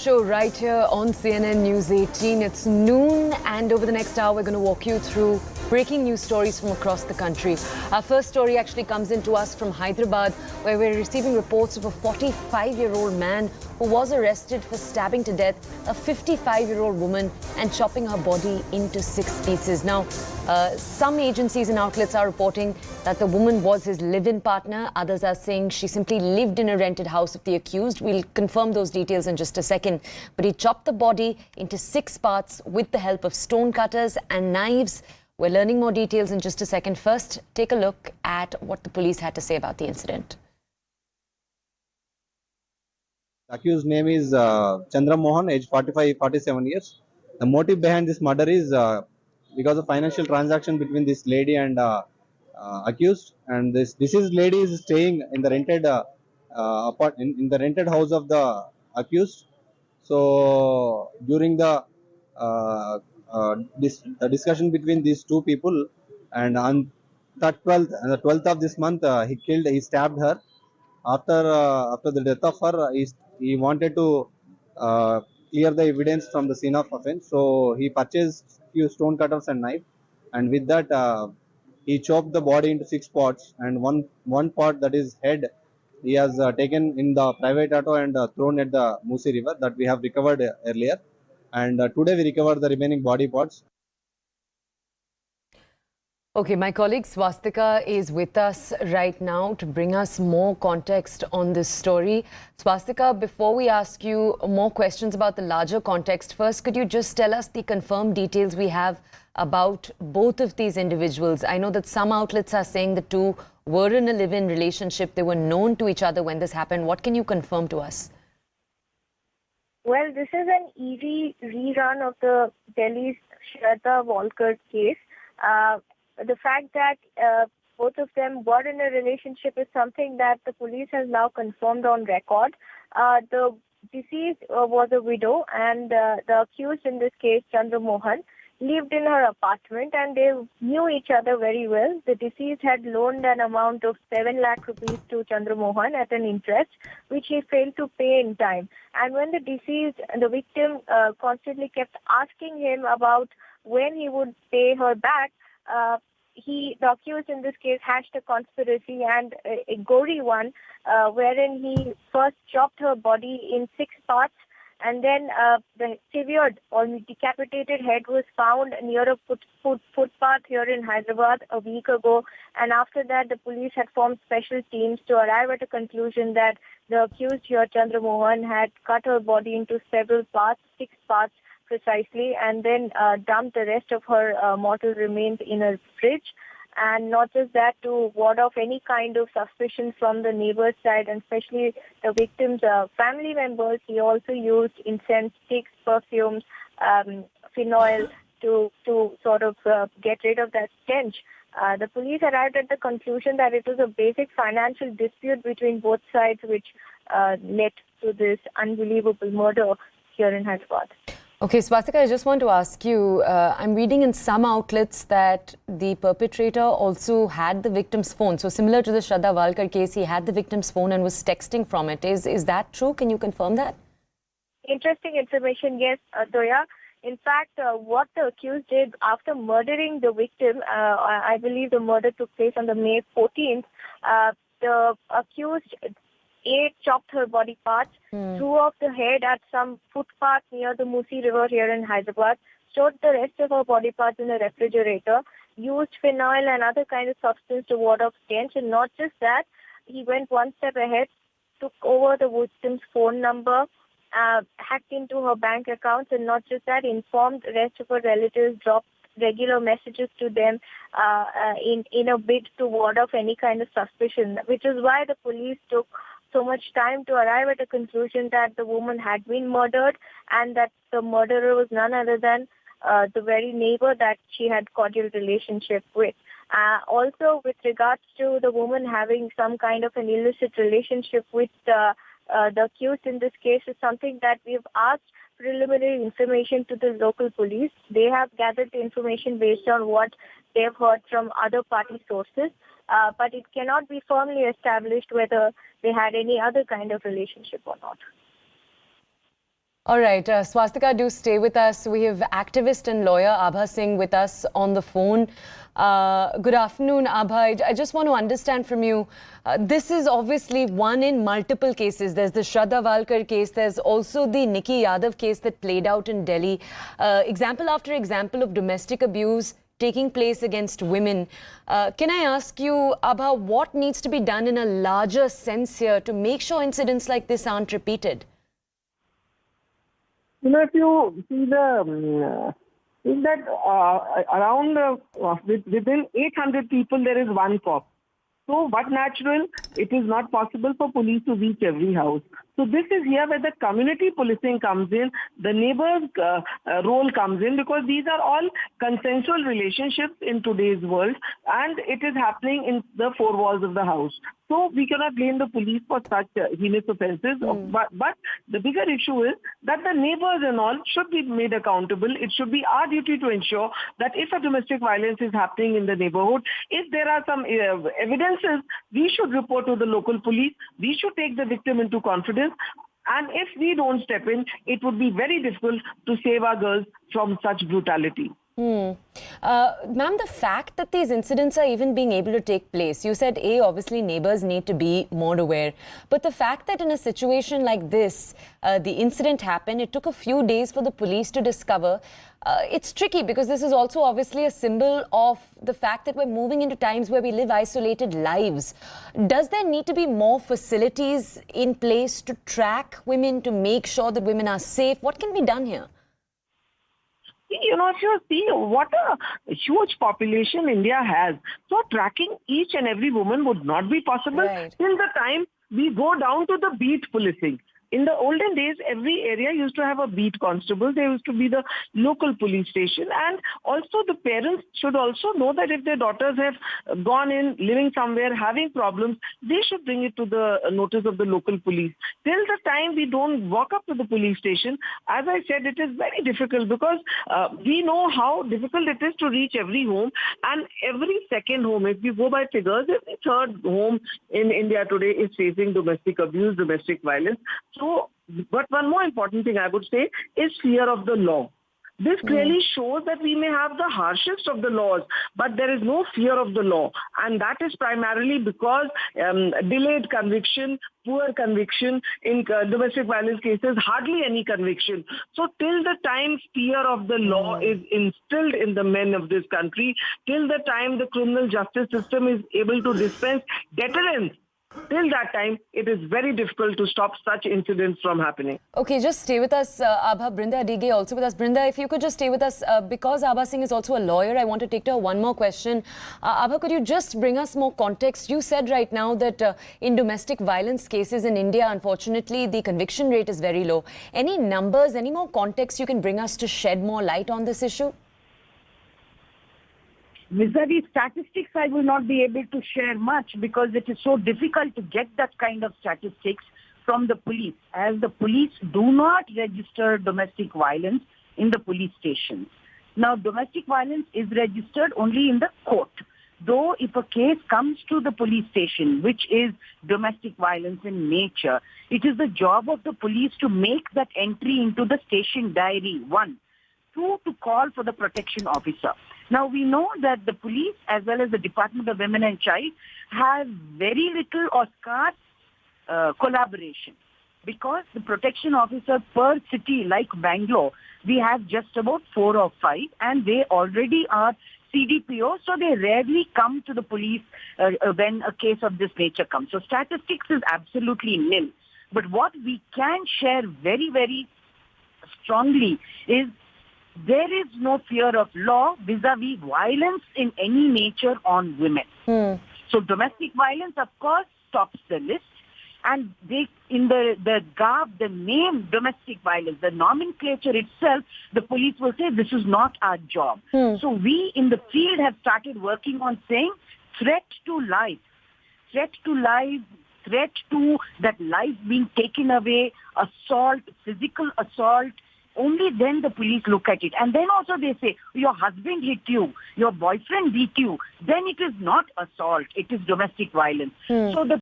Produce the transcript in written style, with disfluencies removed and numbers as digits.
Show right here on CNN News 18. It's noon, and over the next hour, we're going to walk you through breaking news stories from across the country. Our first story actually comes into us from Hyderabad, where we're receiving reports of a 45-year-old man who was arrested for stabbing to death a 55-year-old woman and chopping her body into 6 pieces. Now, some agencies and outlets are reporting that the woman was his live-in partner. Others are saying she simply lived in a rented house of the accused. We'll confirm those details in just a second. But he chopped the body into 6 parts with the help of stone cutters and knives. We're learning more details in just a second. First, take a look at what the police had to say about the incident. The accused name is Chandramohan, age 47 years. The motive behind this murder is because of financial transaction between this lady and accused. And this deceased lady is staying in the rented in the rented house of the accused. So during the discussion between these two people, and on the 12th of this month, he stabbed her. After the death of her, he wanted to clear the evidence from the scene of offense. So he purchased few stone cutters and knife, and with that he chopped the body into 6 parts. And one part, that is head, he has taken in the private auto and thrown at the Musi River that we have recovered earlier. And today we recovered the remaining body parts. Okay, my colleague Swastika is with us right now to bring us more context on this story. Swastika, before we ask you more questions about the larger context, first, could you just tell us the confirmed details we have about both of these individuals? I know that some outlets are saying the two were in a live-in relationship. They were known to each other when this happened. What can you confirm to us? Well, this is an easy rerun of the Delhi's Shraddha Walkar case. The fact that both of them were in a relationship is something that the police has now confirmed on record. The deceased was a widow, and the accused in this case, Chandramohan, lived in her apartment, and they knew each other very well. The deceased had loaned an amount of 7 lakh rupees to Chandramohan at an interest, which he failed to pay in time. And when the victim constantly kept asking him about when he would pay her back, the accused in this case hatched a conspiracy, and a gory one, wherein he first chopped her body in 6 parts, and then the severed or decapitated head was found near a footpath here in Hyderabad a week ago. And after that, the police had formed special teams to arrive at a conclusion that the accused here, Chandramohan, had cut her body into several parts, 6 parts precisely, and then dumped the rest of her mortal remains in a fridge. And not just that, to ward off any kind of suspicion from the neighbor's side, and especially the victim's family members, he also used incense sticks, perfumes, phenol to sort of get rid of that stench. The police arrived at the conclusion that it was a basic financial dispute between both sides which led to this unbelievable murder here in Hyderabad. Okay, Swastika, I just want to ask you, I'm reading in some outlets that the perpetrator also had the victim's phone. So similar to the Shraddha Walkar case, he had the victim's phone and was texting from it. Is that true? Can you confirm that? Interesting information, yes, Toya. In fact, what the accused did after murdering the victim, I believe the murder took place on the May 14th, the accused chopped her body parts, threw off the head at some footpath near the Musi River here in Hyderabad, stored the rest of her body parts in a refrigerator, used phenol and other kind of substance to ward off stench. And not just that, he went one step ahead, took over the victim's phone number, hacked into her bank accounts, and not just that, informed the rest of her relatives, dropped regular messages to them in a bid to ward off any kind of suspicion, which is why the police took so much time to arrive at a conclusion that the woman had been murdered, and that the murderer was none other than the very neighbor that she had cordial relationship with. Also, with regards to the woman having some kind of an illicit relationship with the accused in this case, is something that we've asked preliminary information to the local police. They have gathered the information based on what they've heard from other party sources. But it cannot be firmly established whether they had any other kind of relationship or not. All right, Swastika, do stay with us. We have activist and lawyer Abha Singh with us on the phone. Good afternoon, Abha. I just want to understand from you, this is obviously one in multiple cases. There's the Shraddha Walkar case. There's also the Nikki Yadav case that played out in Delhi. Example after example of domestic abuse taking place against women. Can I ask you, Abha, what needs to be done in a larger sense here to make sure incidents like this aren't repeated? If you see in that around within 800 people there is one cop. So what natural? It is not possible for police to reach every house. So this is here where the community policing comes in, the neighbor's role comes in, because these are all consensual relationships in today's world, and it is happening in the four walls of the house. So we cannot blame the police for such heinous offences. But the bigger issue is that the neighbors and all should be made accountable. It should be our duty to ensure that if a domestic violence is happening in the neighborhood, if there are some evidences, we should report to the local police. We should take the victim into confidence. And if we don't step in, it would be very difficult to save our girls from such brutality. Ma'am, the fact that these incidents are even being able to take place, you said, obviously neighbors need to be more aware. But the fact that in a situation like this, the incident happened, it took a few days for the police to discover. It's tricky because this is also obviously a symbol of the fact that we're moving into times where we live isolated lives. Does there need to be more facilities in place to track women, to make sure that women are safe? What can be done here? If you see what a huge population India has, so tracking each and every woman would not be possible till the time we go down to the beat policing. In the olden days, every area used to have a beat constable. There used to be the local police station. And also the parents should also know that if their daughters have gone in, living somewhere, having problems, they should bring it to the notice of the local police. Till the time we don't walk up to the police station, as I said, it is very difficult because we know how difficult it is to reach every home. And every second home, if you go by figures, every third home in India today is facing domestic abuse, domestic violence. So, but one more important thing I would say is fear of the law. This clearly shows that we may have the harshest of the laws, but there is no fear of the law. And that is primarily because delayed conviction, poor conviction in domestic violence cases, hardly any conviction. So till the time fear of the law is instilled in the men of this country, till the time the criminal justice system is able to dispense deterrence, till that time, it is very difficult to stop such incidents from happening. Okay, just stay with us, Abha. Brinda Adige also with us. Brinda, if you could just stay with us, because Abha Singh is also a lawyer, I want to take to her one more question. Abha, could you just bring us more context? You said right now that in domestic violence cases in India, unfortunately, the conviction rate is very low. Any numbers, any more context you can bring us to shed more light on this issue? Vis-a-vis statistics, I will not be able to share much because it is so difficult to get that kind of statistics from the police, as the police do not register domestic violence in the police stations. Now, domestic violence is registered only in the court. Though if a case comes to the police station, which is domestic violence in nature, it is the job of the police to make that entry into the station diary, 1. 2, to call for the protection officer. Now, we know that the police as well as the Department of Women and Child have very little or scarce collaboration, because the protection officer per city like Bangalore, we have just about 4 or 5, and they already are CDPO, so they rarely come to the police when a case of this nature comes. So statistics is absolutely nil. But what we can share very, very strongly is there is no fear of law vis-a-vis violence in any nature on women. So domestic violence, of course, tops the list. And they, in the garb, the name domestic violence, the nomenclature itself, the police will say this is not our job. So we in the field have started working on saying threat to life, threat to that life being taken away, assault, physical assault. Only then the police look at it. And then also they say, your husband hit you, your boyfriend beat you. Then it is not assault, it is domestic violence. So the